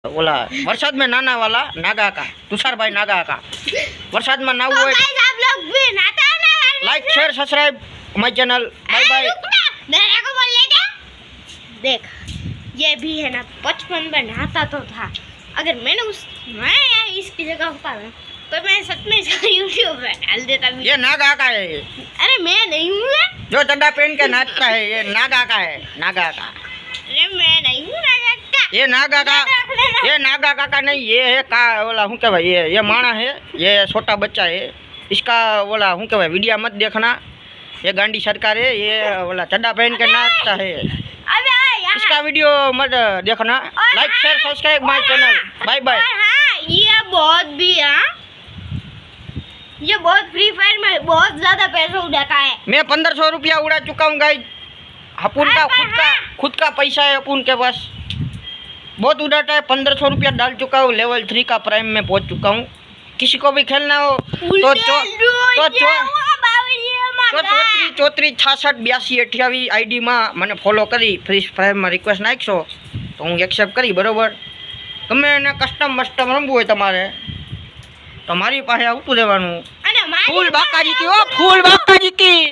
ओला वरसाद में नाना वाला नागा का तुषार भाई नागा का वरसाद में नाव हुए। आप लोग भी नहाता है ना? Like share subscribe my channel. Bye bye. मेरे को बोल लेते देख, ये भी है ना, बचपन में नहाता तो था। अगर मैं इसकी जगह होता ना तो मैं सच में इसका यूट्यूब पे डाल देता भी। ये नागा का है। अरे मैं नहीं हूँ, जो चड्डा पहन के नाचता है ये नागा का है। नागा का। अरे मैं नहीं हूँ नागा। ये नागा का, ये नागा का नहीं, ये है का बोला हूँ क्या भाई, ये माणा है, ये छोटा बच्चा है। इसका बोला हूँ क्या भाई वीडियो मत देखना, ये गांडी सरकार है, ये बोला चड्डा पहन के नाचता है। इसका वीडियो मत देखना। Like share subscribe my channel. Bye bye. हाँ, ये बहुत भी ये बहुत फ्री फायर में बहुत ज्यादा पैसा उड़ाता है। मैं 1500 रुपया उड़ा चुका हूँ गाइस। अपुन का खुद का पैसा है अपुन के पास, बहुत उड़ाता है। 1500 रुपया डाल चुका हूँ। लेवल 3 का प्राइम में पहुँच चुका हूँ। किसी को भी खेलना हो तो 34 66 82 28 आईडी में मैंने फॉलो करी, फ्री फायर में रिक्वेस्ट नाखशो तो हूँ एक्सेप्ट करी बराबर। गमे એને કસ્ટમ મસ્ટમ રમવું હોય તમારે તો મારી પાસે આવતું રહેવાનું। ફૂલ બાકાજી કી, ઓ ફૂલ બાકાજી કી।